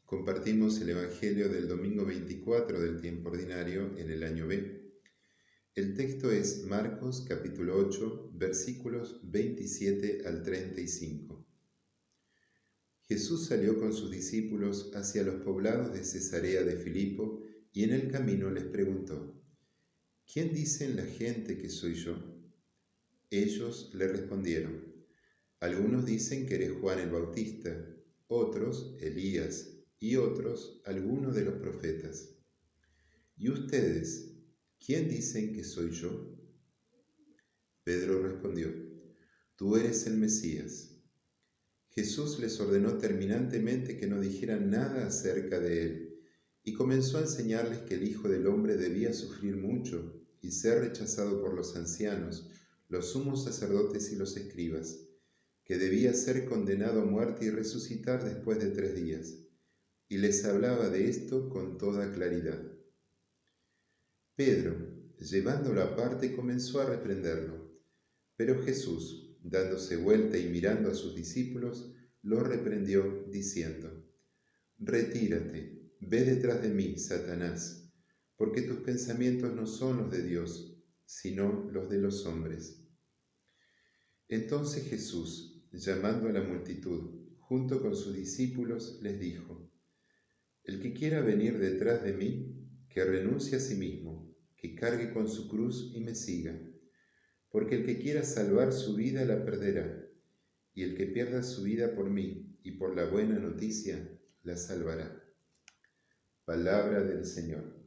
Compartimos el Evangelio del domingo 24 del tiempo ordinario en el año B. El texto es Marcos capítulo 8, versículos 27 al 35. Jesús salió con sus discípulos hacia los poblados de Cesarea de Filipo y en el camino les preguntó: ¿Quién dicen la gente que soy yo? Ellos le respondieron: algunos dicen que eres Juan el Bautista, otros Elías, y otros alguno de los profetas. ¿Y ustedes, quién dicen que soy yo? Pedro respondió: tú eres el Mesías. Jesús les ordenó terminantemente que no dijeran nada acerca de él, y comenzó a enseñarles que el Hijo del Hombre debía sufrir mucho y ser rechazado por los ancianos, los sumos sacerdotes y los escribas, que debía ser condenado a muerte y resucitar después de 3 días. Y les hablaba de esto con toda claridad. Pedro, llevándolo aparte, comenzó a reprenderlo, pero Jesús, dándose vuelta y mirando a sus discípulos, lo reprendió, diciendo: retírate, ve detrás de mí, Satanás, porque tus pensamientos no son los de Dios, sino los de los hombres. Entonces Jesús, llamando a la multitud, junto con sus discípulos, les dijo: el que quiera venir detrás de mí, que renuncie a sí mismo, que cargue con su cruz y me siga. Porque el que quiera salvar su vida la perderá, y el que pierda su vida por mí y por la buena noticia la salvará. Palabra del Señor.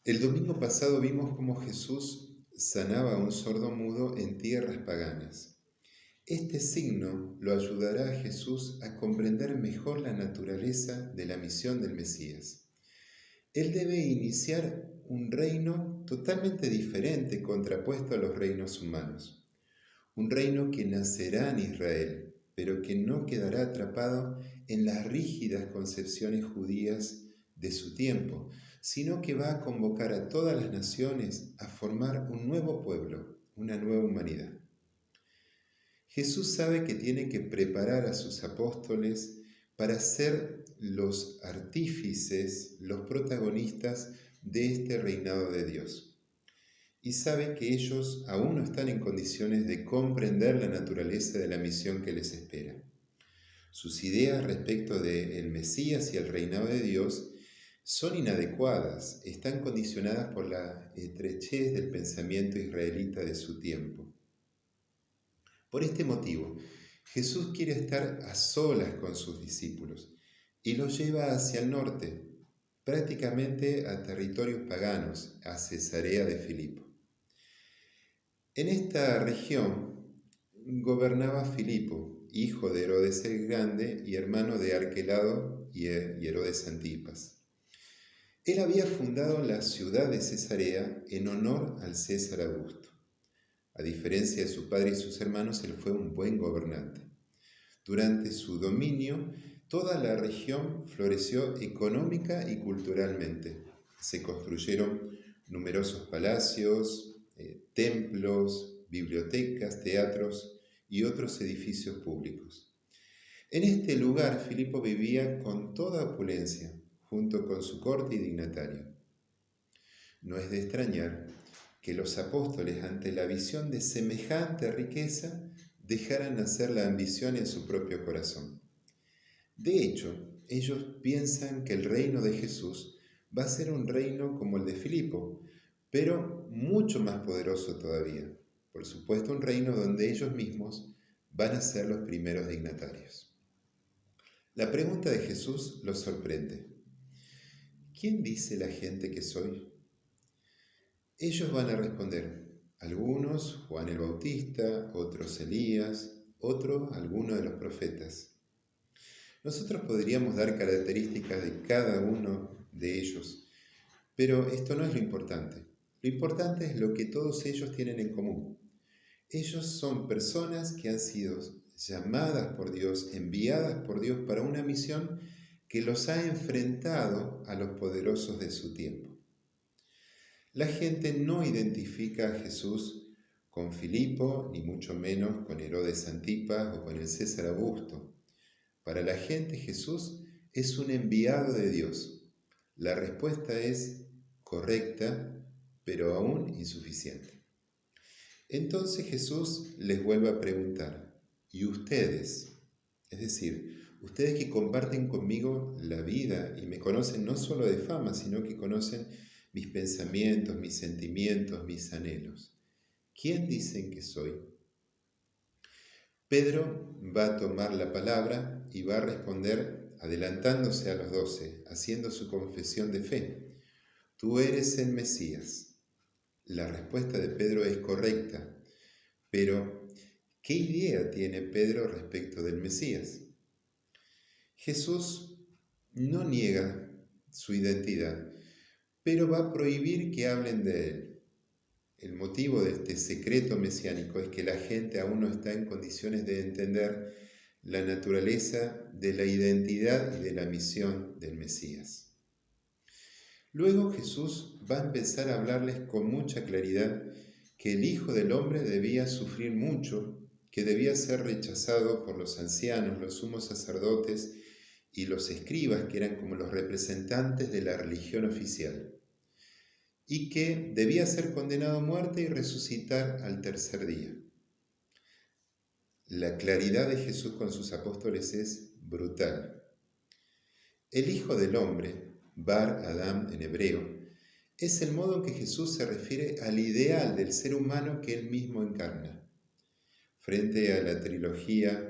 El domingo pasado vimos cómo Jesús sanaba a un sordo mudo en tierras paganas. Este signo lo ayudará a Jesús a comprender mejor la naturaleza de la misión del Mesías. Él debe iniciar un reino totalmente diferente, contrapuesto a los reinos humanos. Un reino que nacerá en Israel, pero que no quedará atrapado en las rígidas concepciones judías de su tiempo, sino que va a convocar a todas las naciones a formar un nuevo pueblo, una nueva humanidad. Jesús sabe que tiene que preparar a sus apóstoles para ser los artífices, los protagonistas de este reinado de Dios. Y sabe que ellos aún no están en condiciones de comprender la naturaleza de la misión que les espera. Sus ideas respecto del Mesías y el reinado de Dios son inadecuadas, están condicionadas por la estrechez del pensamiento israelita de su tiempo. Por este motivo, Jesús quiere estar a solas con sus discípulos y los lleva hacia el norte, prácticamente a territorios paganos, a Cesarea de Filipo. En esta región gobernaba Filipo, hijo de Herodes el Grande y hermano de Arquelao y Herodes Antipas. Él había fundado la ciudad de Cesarea en honor al César Augusto. A diferencia de su padre y sus hermanos, él fue un buen gobernante. Durante su dominio, toda la región floreció económica y culturalmente. Se construyeron numerosos palacios, templos, bibliotecas, teatros y otros edificios públicos. En este lugar, Filipo vivía con toda opulencia, junto con su corte y dignatario. No es de extrañar que los apóstoles, ante la visión de semejante riqueza, dejaran nacer la ambición en su propio corazón. De hecho, ellos piensan que el reino de Jesús va a ser un reino como el de Filipo, pero mucho más poderoso todavía. Por supuesto, un reino donde ellos mismos van a ser los primeros dignatarios. La pregunta de Jesús los sorprende. ¿Quién dice la gente que soy? Ellos van a responder: algunos Juan el Bautista, otros Elías, otros alguno de los profetas. Nosotros podríamos dar características de cada uno de ellos, pero esto no es lo importante. Lo importante es lo que todos ellos tienen en común. Ellos son personas que han sido llamadas por Dios, enviadas por Dios para una misión que los ha enfrentado a los poderosos de su tiempo. La gente no identifica a Jesús con Filipo, ni mucho menos con Herodes Antipas o con el César Augusto. Para la gente Jesús es un enviado de Dios. La respuesta es correcta, pero aún insuficiente. Entonces Jesús les vuelve a preguntar, ¿y ustedes? Es decir, ustedes que comparten conmigo la vida y me conocen no solo de fama, sino que conocen mis pensamientos, mis sentimientos, mis anhelos. ¿Quién dicen que soy? Pedro va a tomar la palabra y va a responder adelantándose a los 12, haciendo su confesión de fe. Tú eres el Mesías. La respuesta de Pedro es correcta, pero ¿qué idea tiene Pedro respecto del Mesías? Jesús no niega su identidad, pero va a prohibir que hablen de él. El motivo de este secreto mesiánico es que la gente aún no está en condiciones de entender la naturaleza de la identidad y de la misión del Mesías. Luego Jesús va a empezar a hablarles con mucha claridad que el Hijo del Hombre debía sufrir mucho, que debía ser rechazado por los ancianos, los sumos sacerdotes y los escribas, que eran como los representantes de la religión oficial, y que debía ser condenado a muerte y resucitar al tercer día. La claridad de Jesús con sus apóstoles es brutal. El Hijo del Hombre, Bar Adam en hebreo, es el modo en que Jesús se refiere al ideal del ser humano que él mismo encarna. Frente a la trilogía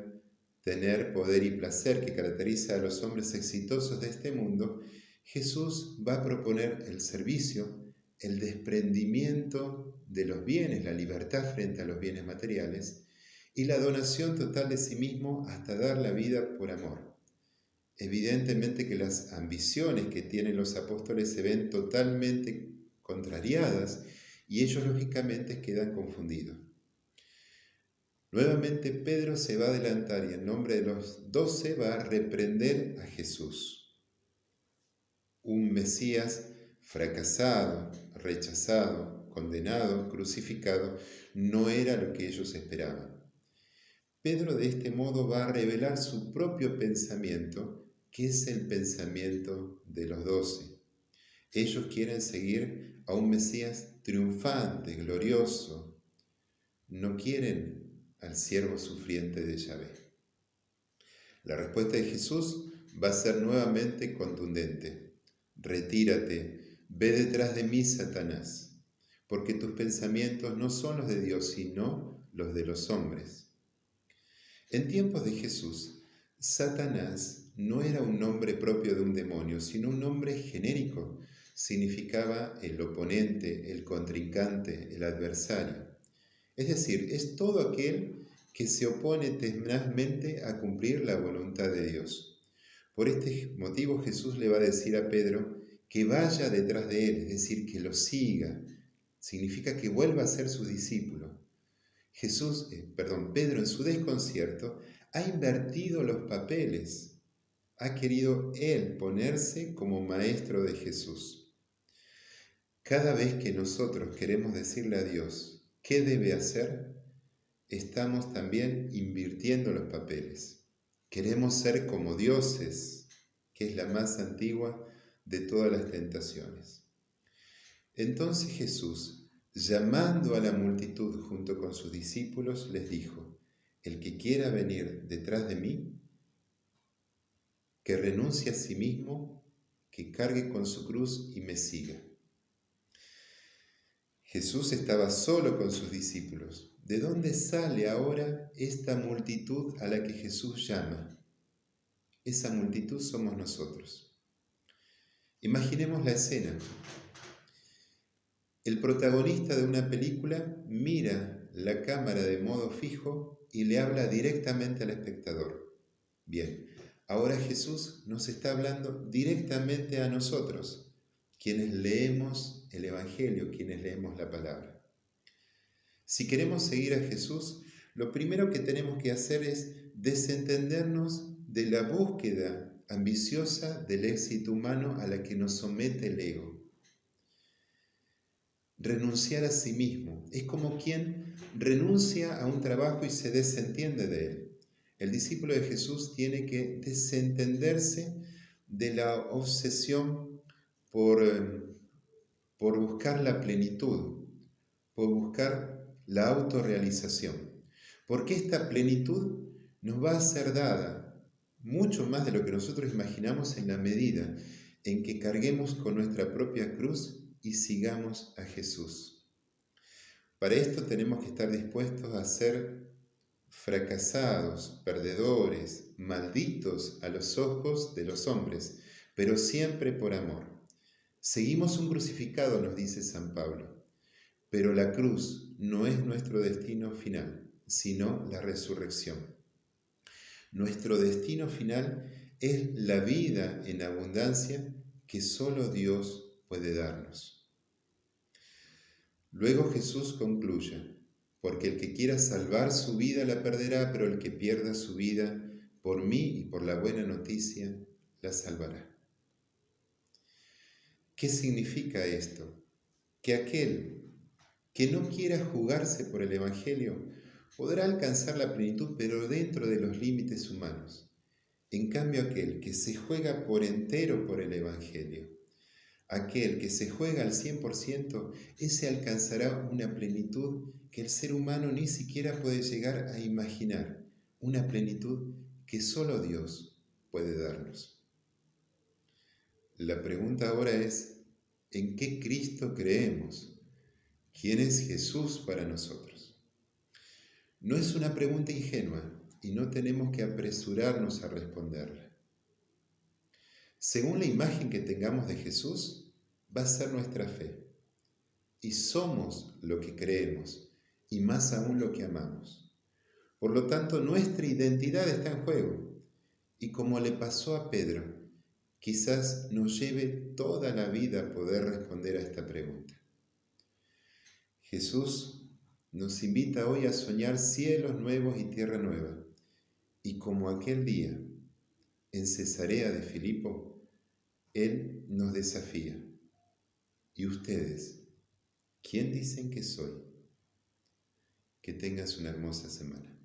tener, poder y placer que caracteriza a los hombres exitosos de este mundo, Jesús va a proponer el servicio, el desprendimiento de los bienes, la libertad frente a los bienes materiales y la donación total de sí mismo hasta dar la vida por amor. Evidentemente que las ambiciones que tienen los apóstoles se ven totalmente contrariadas y ellos lógicamente quedan confundidos. Nuevamente Pedro se va a adelantar y en nombre de los 12 va a reprender a Jesús. Un Mesías fracasado, rechazado, condenado, crucificado, no era lo que ellos esperaban. Pedro de este modo va a revelar su propio pensamiento, que es el pensamiento de los 12. Ellos quieren seguir a un Mesías triunfante, glorioso. No quieren al siervo sufriente de Yahvé. La respuesta de Jesús va a ser nuevamente contundente. Retírate, ve detrás de mí, Satanás, porque tus pensamientos no son los de Dios, sino los de los hombres. En tiempos de Jesús, Satanás no era un nombre propio de un demonio, sino un nombre genérico. Significaba el oponente, el contrincante, el adversario. Es decir, es todo aquel que se opone tenazmente a cumplir la voluntad de Dios. Por este motivo Jesús le va a decir a Pedro que vaya detrás de él, es decir, que lo siga. Significa que vuelva a ser su discípulo. Pedro en su desconcierto ha invertido los papeles. Ha querido él ponerse como maestro de Jesús. Cada vez que nosotros queremos decirle a Dios qué debe hacer, estamos también invirtiendo los papeles. Queremos ser como dioses, que es la más antigua de todas las tentaciones. Entonces Jesús, llamando a la multitud junto con sus discípulos, les dijo: el que quiera venir detrás de mí, que renuncie a sí mismo, que cargue con su cruz y me siga. Jesús estaba solo con sus discípulos. ¿De dónde sale ahora esta multitud a la que Jesús llama? Esa multitud somos nosotros. Imaginemos la escena. El protagonista de una película mira la cámara de modo fijo y le habla directamente al espectador. Bien, ahora Jesús nos está hablando directamente a nosotros, quienes leemos el Evangelio, quienes leemos la palabra. Si queremos seguir a Jesús, lo primero que tenemos que hacer es desentendernos de la búsqueda ambiciosa del éxito humano a la que nos somete el ego. renunciar a sí mismo. Es como quien renuncia a un trabajo y se desentiende de él. El discípulo de Jesús tiene que desentenderse de la obsesión por, por buscar la plenitud, por buscar la autorrealización. Porque esta plenitud nos va a ser dada mucho más de lo que nosotros imaginamos en la medida en que carguemos con nuestra propia cruz y sigamos a Jesús. Para esto tenemos que estar dispuestos a ser fracasados, perdedores, malditos a los ojos de los hombres, pero siempre por amor. Seguimos un crucificado, nos dice San Pablo, pero la cruz no es nuestro destino final, sino la resurrección. Nuestro destino final es la vida en abundancia que solo Dios puede darnos. Luego Jesús concluye, porque el que quiera salvar su vida la perderá, pero el que pierda su vida por mí y por la buena noticia la salvará. ¿Qué significa esto? Que aquel que no quiera jugarse por el Evangelio podrá alcanzar la plenitud, pero dentro de los límites humanos. En cambio, aquel que se juega por entero por el Evangelio, aquel que se juega al 100%, ese alcanzará una plenitud que el ser humano ni siquiera puede llegar a imaginar, una plenitud que solo Dios puede darnos. La pregunta ahora es, ¿en qué Cristo creemos? ¿Quién es Jesús para nosotros? No es una pregunta ingenua y no tenemos que apresurarnos a responderla. Según la imagen que tengamos de Jesús, va a ser nuestra fe. Y somos lo que creemos, y más aún lo que amamos. Por lo tanto, nuestra identidad está en juego. Y como le pasó a Pedro, quizás nos lleve toda la vida poder responder a esta pregunta. Jesús nos invita hoy a soñar cielos nuevos y tierra nueva. Y como aquel día, en Cesarea de Filipo, Él nos desafía. ¿Y ustedes? ¿Quién dicen que soy? Que tengas una hermosa semana.